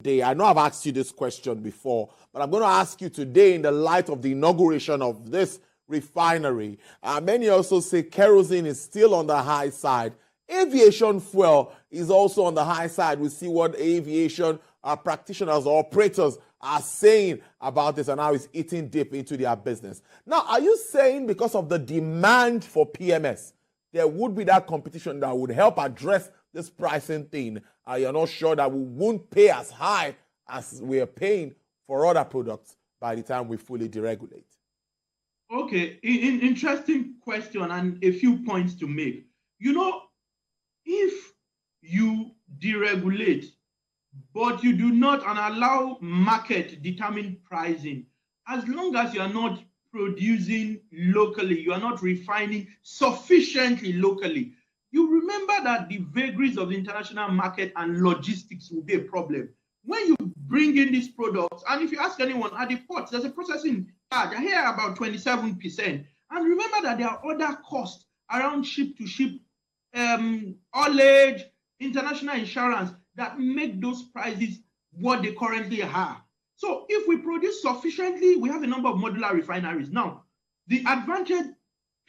today. I know I've asked you this question before, but I'm going to ask you today in the light of the inauguration of this refinery. Many also say kerosene is still on the high side. Aviation fuel is also on the high side. We see what aviation practitioners or operators are saying about this and how it's eating deep into their business. Now, are you saying because of the demand for PMS, there would be that competition that would help address this pricing thing? You're not sure that we won't pay as high as we are paying for other products by the time we fully deregulate? Okay, interesting question and a few points to make. You know, if you deregulate, but you do not and allow market determine pricing, as long as you are not producing locally, you are not refining sufficiently locally, you remember that the vagaries of the international market and logistics will be a problem. When you bring in these products, and if you ask anyone at the ports, there's a processing charge. I hear about 27%. And remember that there are other costs around ship to ship, haulage, international insurance that make those prices what they currently are. So if we produce sufficiently, we have a number of modular refineries. Now, the advantage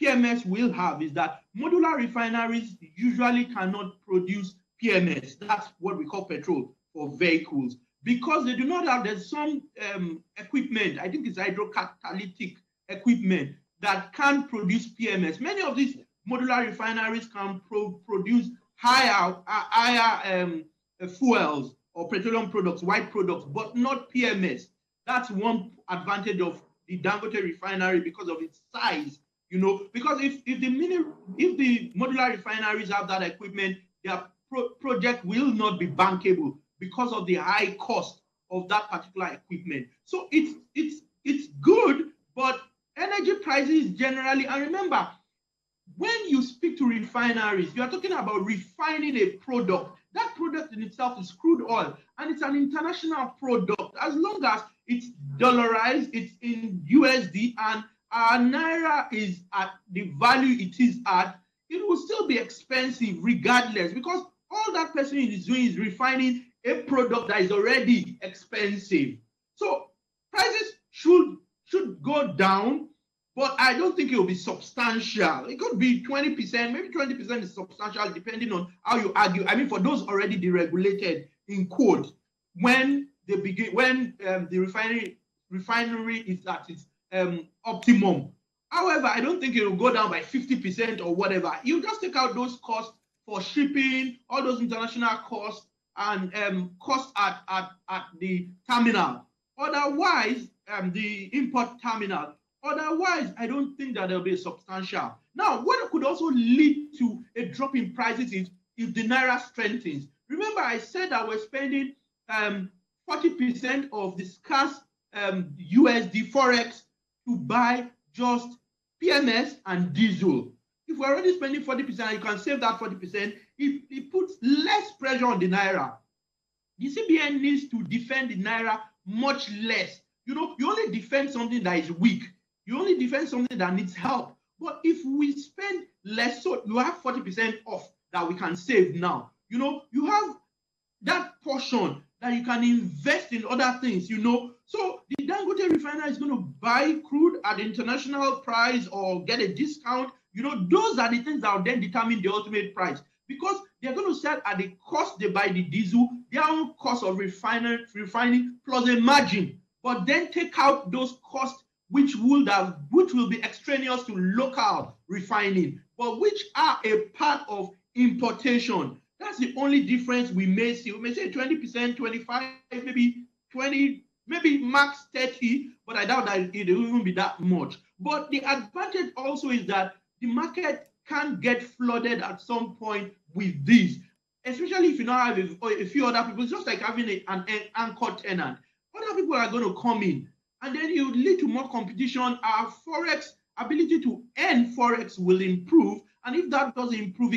PMS will have is that modular refineries usually cannot produce PMS. That's what we call petrol for vehicles, because they do not have, there's some equipment, I think it's hydrocatalytic equipment that can produce PMS. Many of these modular refineries can produce higher fuels or petroleum products, white products, but not PMS. That's one advantage of the Dangote refinery because of its size, you know, because if the modular refineries have that equipment, their project will not be bankable because of the high cost of that particular equipment. So it's good, but energy prices generally, and remember, when you speak to refineries, you are talking about refining a product. That product in itself is crude oil, and it's an international product. As long as it's dollarized, it's in USD, and our naira is at the value it is at, it will still be expensive regardless, because all that person is doing is refining a product that is already expensive. So prices should go down, but I don't think it will be substantial. It could be 20%, maybe 20% is substantial, depending on how you argue. I mean, for those already deregulated, in quote, when they begin, when the refinery is at its optimum. However, I don't think it will go down by 50% or whatever. You just take out those costs for shipping, all those international costs, and costs at the terminal. Otherwise, the import terminal. Otherwise, I don't think that there'll be a substantial. Now, what could also lead to a drop in prices is if the naira strengthens. Remember, I said that we're spending 40% of the scarce USD forex to buy just PMS and diesel. If we're already spending 40%, you can save that 40%. It puts less pressure on the naira. The CBN needs to defend the naira much less. You know, you only defend something that is weak. You only defend something that needs help. But if we spend less, so you have 40% off that we can save now. You know, you have that portion that you can invest in other things, you know. So the Dangote refinery is going to buy crude at the international price or get a discount. You know, those are the things that will then determine the ultimate price, because they're going to sell at the cost they buy the diesel, their own cost of refining plus a margin, but then take out those costs which will be extraneous to local refining, but which are a part of importation. That's the only difference we may see. We may say 20%, 25, maybe 20, maybe max 30, but I doubt that it will even be that much. But the advantage also is that the market can get flooded at some point with this, especially if you now have a few other people. It's just like having an anchor tenant. Other people are going to come in, and then it will lead to more competition. Our forex ability to earn forex will improve, and if that does improve,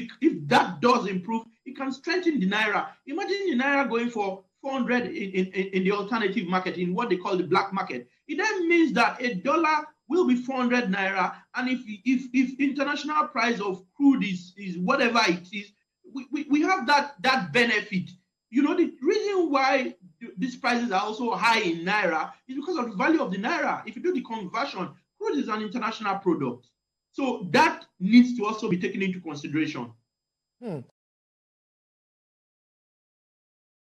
it can strengthen the naira. Imagine the naira going for 400 in the alternative market, in what they call the black market. It then means that a dollar will be 400 naira, and if international price of crude is whatever it is, we have that benefit. You know, the reason why these prices are also high in Naira is because of the value of the Naira. If you do the conversion, crude is an international product. So that needs to also be taken into consideration.